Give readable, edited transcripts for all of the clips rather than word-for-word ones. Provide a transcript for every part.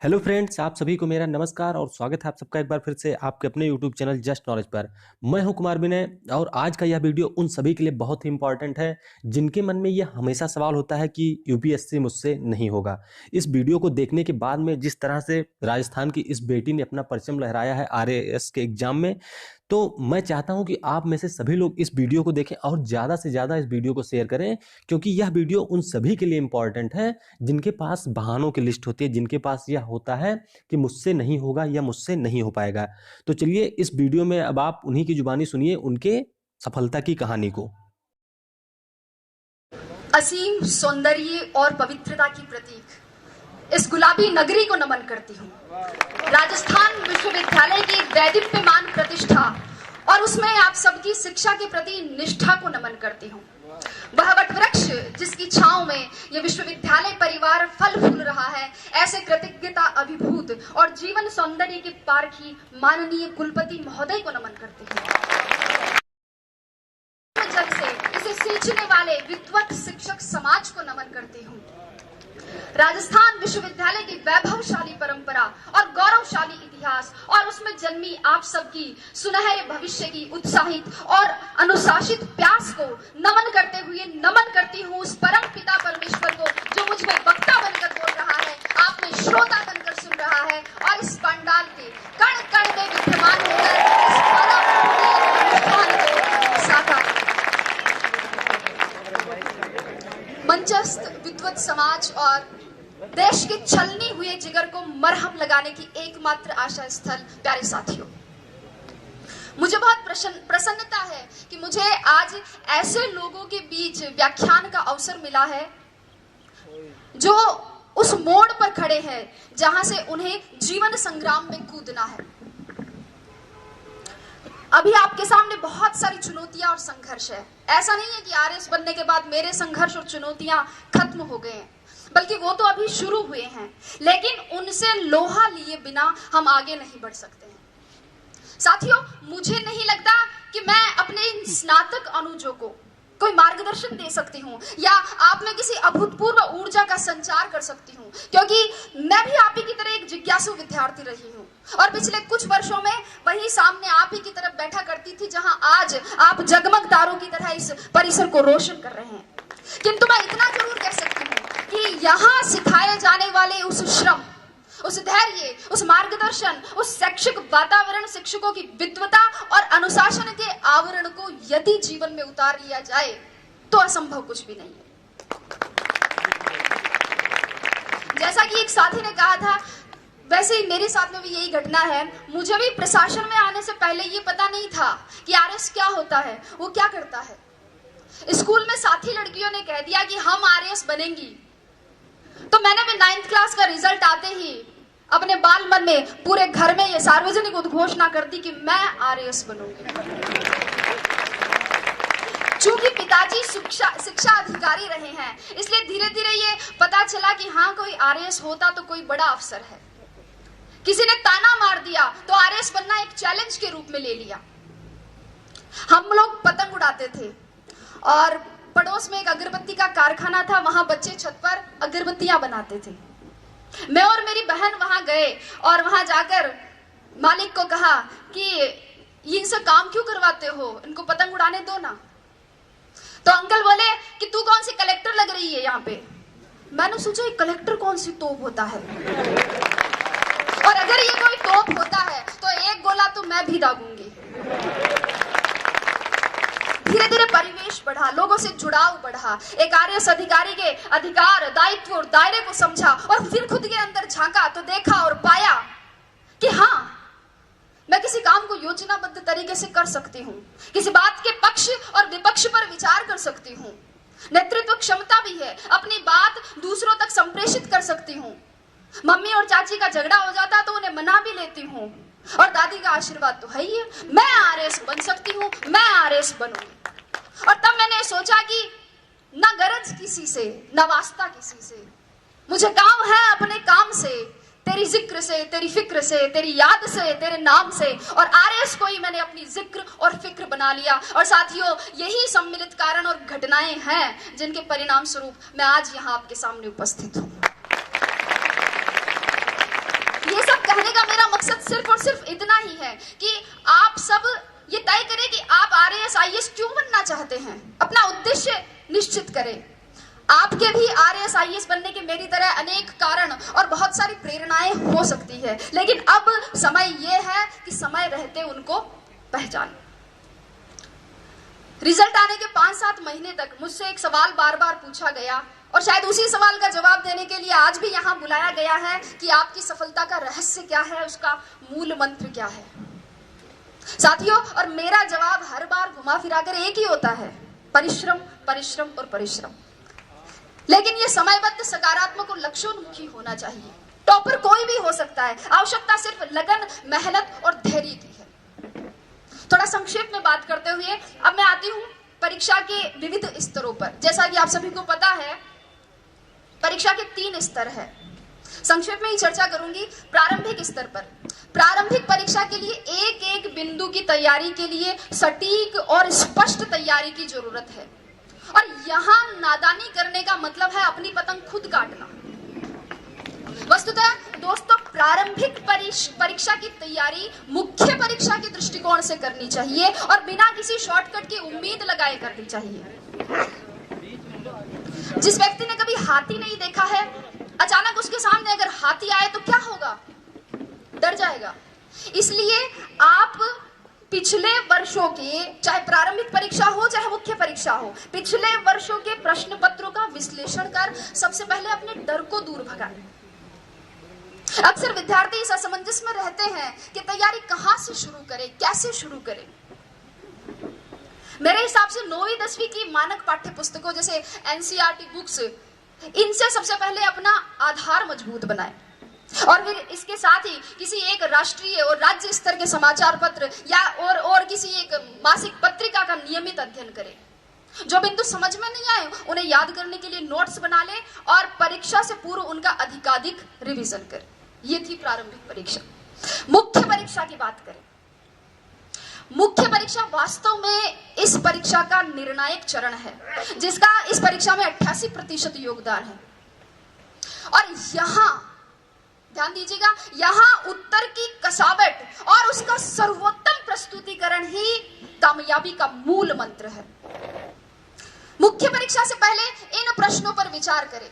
Hello friends, आप सभी को मेरा नमस्कार और स्वागत है आप सबका एक बार फिर से आपके अपने यूट्यूब चैनल जस्ट नॉलेज पर। मैं हूं कुमार विनय और आज का यह वीडियो उन सभी के लिए बहुत ही इंपॉर्टेंट है जिनके मन में यह हमेशा सवाल होता है कि यूपीएससी मुझसे नहीं होगा। इस वीडियो को देखने के बाद में जिस तरह से राजस्थान की इस बेटी ने अपना परचम लहराया है आरएएस के एग्जाम में, तो मैं चाहता हूं कि आप में से सभी लोग इस वीडियो को देखें और ज़्यादा से ज़्यादा इस वीडियो को शेयर करें, क्योंकि यह वीडियो उन सभी के लिए इंपॉर्टेंट है जिनके पास बहानों की लिस्ट होती है, जिनके पास यह होता है कि मुझसे नहीं होगा या मुझसे नहीं हो पाएगा। तो चलिए इस वीडियो में अब आप उन्हीं की जुबानी सुनिए उनके सफलता की कहानी को। असीम सौंदर्य और पवित्रता की प्रतीक इस गुलाबी नगरी को नमन करती हूँ। राजस्थान विश्वविद्यालय की दैदीप्यमान प्रतिष्ठा और उसमें आप सबकी शिक्षा के प्रति निष्ठा को नमन करती हूँ। वह वटवृक्ष जिसकी छांव में यह विश्वविद्यालय परिवार फल फूल रहा है, ऐसे कृतज्ञता अभिभूत और जीवन सौंदर्य के पारखी माननीय कुलपति महोदय को नमन करती हूँ। जल से इसे सींचने वाले विद्वत शिक्षक समाज को नमन करती हूँ। राजस्थान विश्वविद्यालय की वैभवशाली परंपरा और गौरवशाली इतिहास और उसमें जन्मी आप सबकी सुनहरे भविष्य की उत्साहित और अनुशासित प्यास को नमन करते हुए नमन करती हूँ उस परम पिता परमेश्वर को जो मुझ में वक्ता बनकर बोल रहा है, आप में श्रोता बनकर सुन रहा है और इस पंडाल के कण कण में विद्यमान होकर इस परम अनुष्ठान को साकार मंचस्थ विद्वत समाज और देश के छलनी हुए जिगर को मरहम लगाने की एकमात्र आशा स्थल प्यारे साथियों, मुझे बहुत प्रसन्नता है कि मुझे आज ऐसे लोगों के बीच व्याख्यान का अवसर मिला है जो उस मोड़ पर खड़े हैं जहां से उन्हें जीवन संग्राम में कूदना है। अभी आपके सामने बहुत सारी चुनौतियां और संघर्ष है। ऐसा नहीं है कि आरएस बनने के बाद मेरे संघर्ष और चुनौतियां खत्म हो गए हैं, बल्कि वो तो अभी शुरू हुए हैं, लेकिन उनसे लोहा लिए बिना हम आगे नहीं बढ़ सकते हैं। साथियों, मुझे नहीं लगता कि मैं अपने इन स्नातक अनुजों को कोई मार्गदर्शन दे सकती हूँ या आप में किसी अभूतपूर्व ऊर्जा का संचार कर सकती हूँ, क्योंकि मैं भी आप ही की तरह एक जिज्ञासु विद्यार्थी रही हूँ और पिछले कुछ वर्षों में वही सामने आप ही की तरफ बैठा करती थी जहां आज आप जगमग तारों की तरह इस परिसर को रोशन कर रहे हैं। किंतु मैं इतना जरूर कह सकती हूँ कि यहाँ सिखाए जाने वाले उस श्रम, उस धैर्य, उस मार्गदर्शन, उस शैक्षिक वातावरण, शिक्षकों की विद्वता और अनुशासन के आवरण को यदि जीवन में उतार लिया जाए तो असंभव कुछ भी नहीं है। जैसा कि एक साथी ने कहा था, वैसे ही मेरे साथ में भी यही घटना है। मुझे भी प्रशासन में आने से पहले ये पता नहीं था कि आरएस क्या होता है, वो क्या करता है। स्कूल में साथी लड़कियों ने कह दिया कि हम आरएस बनेंगी, तो मैंने भी 9th क्लास का रिजल्ट आते ही अपने बाल मन में पूरे घर में ये सार्वजनिक उद्घोषणा कर दी कि मैं आरएस बनूंगी। चूंकि पिताजी शिक्षा अधिकारी रहे हैं, इसलिए धीरे धीरे ये पता चला कि हाँ, कोई आरएस होता तो कोई बड़ा अफसर है। किसी ने ताना मार दिया तो आरएस बनना एक चैलेंज के रूप में ले लिया। हम लोग पतंग उड़ाते थे और पड़ोस में एक अगरबत्ती का कारखाना था, वहां बच्चे छत पर अगरबत्तियां बनाते थे। मैं और मेरी बहन वहां गए और वहां जाकर मालिक को कहा कि इनसे काम क्यों करवाते हो, इनको पतंग उड़ाने दो ना। तो अंकल बोले कि तू कौन सी कलेक्टर लग रही है यहाँ पे। मैंने सोचा कलेक्टर कौन सी तोप होता है, और अगर ये कोई तोप होता है तो एक गोला तो मैं भी दागूंगी। धीरे धीरे परिवेश बढ़ा, लोगों से जुड़ाव बढ़ा, एक आरएस अधिकारी के अधिकार, दायित्व और दायरे को समझा और फिर खुद के अंदर झांका तो देखा और पाया कि हाँ, मैं किसी काम को योजनाबद्ध तरीके से कर सकती हूँ, किसी बात के पक्ष और विपक्ष पर विचार कर सकती हूँ, नेतृत्व क्षमता भी है, अपनी बात दूसरों तक संप्रेषित कर सकती हूँ। मम्मी और चाची का झगड़ा हो जाता तो उन्हें मना भी लेती हूँ, और दादी का आशीर्वाद तो है ही है। मैं आरएस बन सकती हूँ, मैं आरएस बनूंगी। और तब मैंने सोचा कि न गरज किसी से, न वास्ता किसी से, मुझे काम है अपने काम से, तेरी जिक्र से, तेरी फिक्र से, तेरी याद से, तेरे नाम से। और आरएस को ही मैंने अपनी जिक्र और फिक्र बना लिया। और साथियों, यही सम्मिलित कारण और घटनाएं हैं जिनके परिणाम स्वरूप मैं आज यहाँ आपके सामने उपस्थित हूँ। सिर्फ और सिर्फ इतना ही है कि आप सब ये तय करें कि आप आरएएस आईएएस क्यों बनना चाहते हैं, अपना उद्देश्य निश्चित करें। आपके भी आरएएस आईएएस बनने के मेरी तरह अनेक कारण और बहुत सारी प्रेरणाएं हो सकती है, लेकिन अब समय यह है कि समय रहते उनको पहचान। रिजल्ट आने के 5-7 महीने तक मुझसे एक सवाल बार बार पूछा गया और शायद उसी सवाल का जवाब देने के लिए आज भी यहाँ बुलाया गया है कि आपकी सफलता का रहस्य क्या है, उसका मूल मंत्र क्या है। साथियों, और मेरा जवाब हर बार घुमा फिराकर एक ही होता है, परिश्रम, परिश्रम और परिश्रम। लेकिन ये समयबद्ध, सकारात्मक और लक्ष्योन्मुखी होना चाहिए। टॉपर कोई भी हो सकता है, आवश्यकता सिर्फ लगन, मेहनत और धैर्य की है। थोड़ा संक्षेप में बात करते हुए अब मैं आती हूँ परीक्षा के विविध स्तरों पर। जैसा कि आप सभी को पता है, परीक्षा के 3 स्तर है। संक्षेप में ही चर्चा करूंगी। प्रारंभिक स्तर पर, प्रारंभिक परीक्षा के लिए एक एक बिंदु की तैयारी के लिए सटीक और स्पष्ट तैयारी की जरूरत है। और यहाँ नादानी करने का मतलब है अपनी पतंग खुद काटना। वस्तुतः दोस्तों, प्रारंभिक परीक्षा की तैयारी मुख्य परीक्षा के दृष्टिकोण से करनी चाहिए और बिना किसी शॉर्टकट की उम्मीद लगाए करनी चाहिए। जिस व्यक्ति ने कभी हाथी नहीं देखा है, अचानक उसके सामने अगर हाथी आए तो क्या होगा? डर जाएगा। इसलिए आप पिछले वर्षों के, चाहे प्रारंभिक परीक्षा हो चाहे मुख्य परीक्षा हो, पिछले वर्षों के प्रश्न पत्रों का विश्लेषण कर सबसे पहले अपने डर को दूर भगाएं। अक्सर विद्यार्थी इस असमंजस में रहते हैं कि तैयारी कहां से शुरू करें, कैसे शुरू करें। मेरे हिसाब से 9वीं 10वीं की मानक पाठ्य पुस्तकों जैसे एनसीईआरटी बुक्स, इनसे सबसे पहले अपना आधार मजबूत बनाएं और फिर इसके साथ ही किसी एक राष्ट्रीय और राज्य स्तर के समाचार पत्र या और किसी एक मासिक पत्रिका का नियमित अध्ययन करें। जो बिंदु समझ में नहीं आए उन्हें याद करने के लिए नोट्स बना लें और परीक्षा से पूर्व उनका अधिकाधिक रिवीजन करें। ये थी प्रारंभिक परीक्षा। मुख्य परीक्षा की बात करें। मुख्य परीक्षा वास्तव में इस परीक्षा का निर्णायक चरण है, जिसका इस परीक्षा में 88% योगदान है। और यहां ध्यान दीजिएगा, यहां उत्तर की कसावट और उसका सर्वोत्तम प्रस्तुतिकरण ही कामयाबी का मूल मंत्र है। मुख्य परीक्षा से पहले इन प्रश्नों पर विचार करें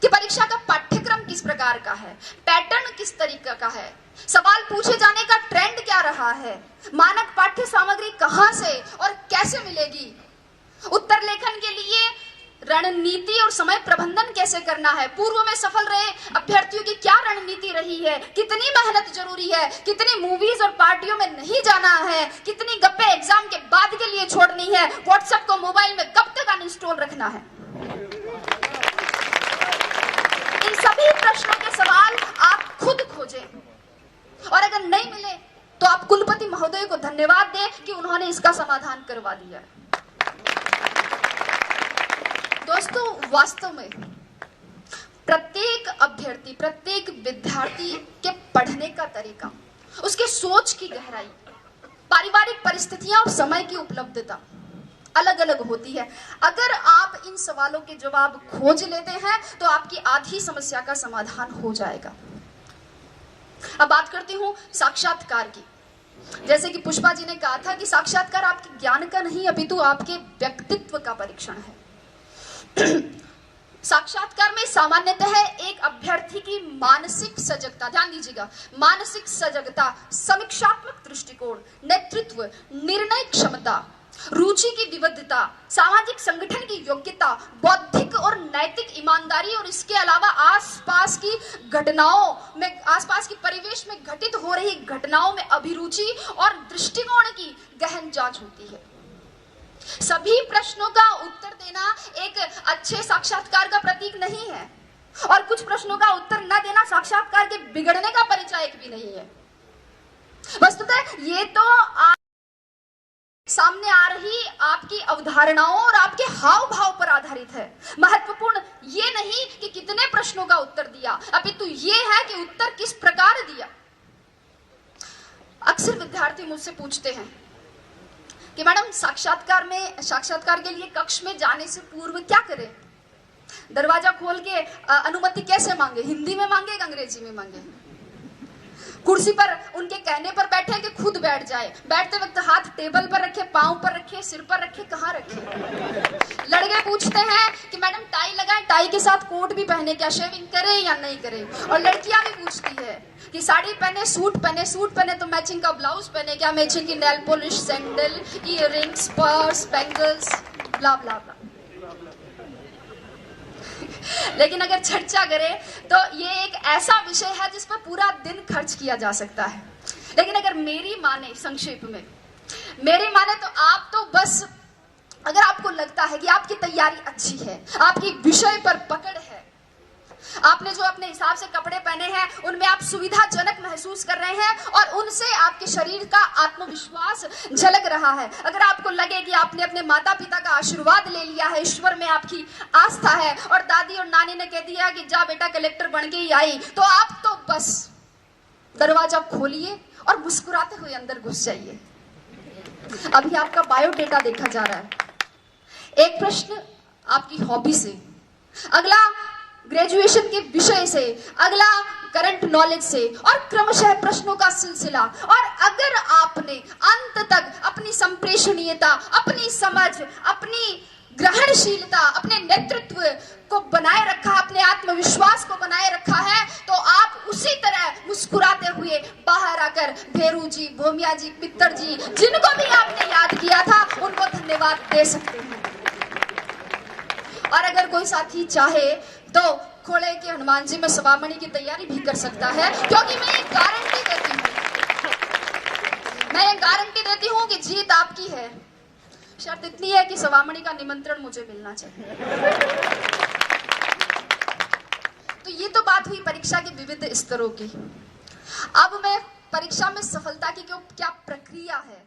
कि परीक्षा का पाठ्यक्रम किस प्रकार का है, पैटर्न किस तरीके का है, सवाल पूछे जाने का ट्रेंड क्या रहा है, मानक पाठ्य सामग्री कहां से और कैसे मिलेगी, उत्तर लेखन के लिए रणनीति और समय प्रबंधन कैसे करना है, पूर्व में सफल रहे अभ्यर्थियों की क्या रणनीति रही है, कितनी मेहनत जरूरी है, कितनी मूवीज और पार्टियों में नहीं जाना है, कितनी गप्पे एग्जाम के बाद के लिए छोड़नी है, व्हाट्सएप को मोबाइल में कब तक अनइंस्टॉल रखना है। इन सभी प्रश्नों के सवाल आप खुद खोजें और अगर नहीं मिले तो आप कुलपति महोदय को धन्यवाद दें कि उन्होंने इसका समाधान करवा दिया। दोस्तों, वास्तव में प्रत्येक अभ्यर्थी, प्रत्येक विद्यार्थी के पढ़ने का तरीका, उसके सोच की गहराई, पारिवारिक परिस्थितियां और समय की उपलब्धता अलग अलग होती है। अगर आप इन सवालों के जवाब खोज लेते हैं तो आपकी आधी समस्या का समाधान हो जाएगा। अब बात करती हूं साक्षात्कार की। जैसे कि पुष्पा जी ने कहा था कि साक्षात्कार आपके ज्ञान का नहीं अपितु आपके व्यक्तित्व का परीक्षण है। साक्षात्कार में सामान्यतः एक अभ्यर्थी की मानसिक सजगता, ध्यान दीजिएगा, मानसिक सजगता, समीक्षात्मक दृष्टिकोण, नेतृत्व, निर्णय क्षमता, रुचि की विविधता, सामाजिक संगठन की योग्यता, बौद्धिक और नैतिक ईमानदारी और इसके अलावा आसपास की घटनाओं में, आसपास की परिवेश में घटित हो रही घटनाओं में अभिरुचि और दृष्टिकोण की गहन जांच होती है। सभी प्रश्नों का उत्तर देना एक अच्छे साक्षात्कार का प्रतीक नहीं है और कुछ प्रश्नों का उत्तर न देना साक्षात्कार के बिगड़ने का परिचायक भी नहीं है। वस्तुतः ये तो सामने आ रही आपकी अवधारणाओं और आपके हाव भाव पर आधारित है। महत्वपूर्ण ये नहीं कि कितने प्रश्नों का उत्तर दिया, अपितु ये है कि उत्तर किस प्रकार दिया। अक्सर विद्यार्थी मुझसे पूछते हैं कि मैडम साक्षात्कार के लिए कक्ष में जाने से पूर्व क्या करें, दरवाजा खोल के अनुमति कैसे मांगे, हिंदी में मांगे या अंग्रेजी में मांगे। कुर्सी पर उनके कहने पर बैठे कि खुद बैठ जाए, बैठते वक्त हाथ टेबल पर रखे, पांव पर रखे, सिर पर रखे, कहाँ रखे। लड़के पूछते हैं कि मैडम टाई लगाएं, टाई के साथ कोट भी पहने, क्या शेविंग करें या नहीं करें। और लड़कियां भी पूछती है कि साड़ी पहने, सूट पहने, सूट पहने तो मैचिंग का ब्लाउज पहने, क्या मैचिंग की nail polish, sandal, earrings, purse, bangles, blah blah blah. लेकिन अगर चर्चा करें तो ये एक ऐसा विषय है जिस पर पूरा दिन खर्च किया जा सकता है। लेकिन अगर मेरी माने, संक्षेप में मेरी माने, तो आप तो बस, अगर आपको लगता है कि आपकी तैयारी अच्छी है, आपकी विषय पर पकड़ है, आपने जो अपने हिसाब से कपड़े पहने हैं उनमें आप सुविधाजनक महसूस कर रहे हैं और उनसे आपके शरीर का आत्मविश्वास झलक रहा है, अगर आपको लगे कि आपने अपने माता पिता का आशीर्वाद ले लिया है, ईश्वर में आपकी आस्था है और दादी और नानी ने कह दिया कि जा बेटा कलेक्टर बन के ही आई, तो आप तो बस दरवाजा खोलिए और मुस्कुराते हुए अंदर घुस जाइए। अभी आपका बायोडेटा देखा जा रहा है। एक प्रश्न आपकी हॉबी से, अगला ग्रेजुएशन के विषय से, अगला करंट नॉलेज से और क्रमशः प्रश्नों का सिलसिला। और अगर आपने अंत तक अपनी संप्रेषणीयता, अपनी समझ, अपनी ग्रहणशीलता, अपने नेतृत्व को बनाए रखा, अपने आत्मविश्वास को बनाए रखा है, तो आप उसी तरह मुस्कुराते हुए बाहर आकर भेरू जी, भोमिया जी, पित्तर जी, जिनको भी आपने याद किया था, उनको धन्यवाद दे सकते हैं। और अगर कोई साथी चाहे तो खोले के हनुमान जी में सवामणि की तैयारी भी कर सकता है, क्योंकि मैं ये गारंटी देती हूँ कि जीत आपकी है। शर्त इतनी है कि सवामणि का निमंत्रण मुझे मिलना चाहिए। तो ये तो बात हुई परीक्षा के विविध स्तरों की। अब मैं परीक्षा में सफलता की क्या प्रक्रिया है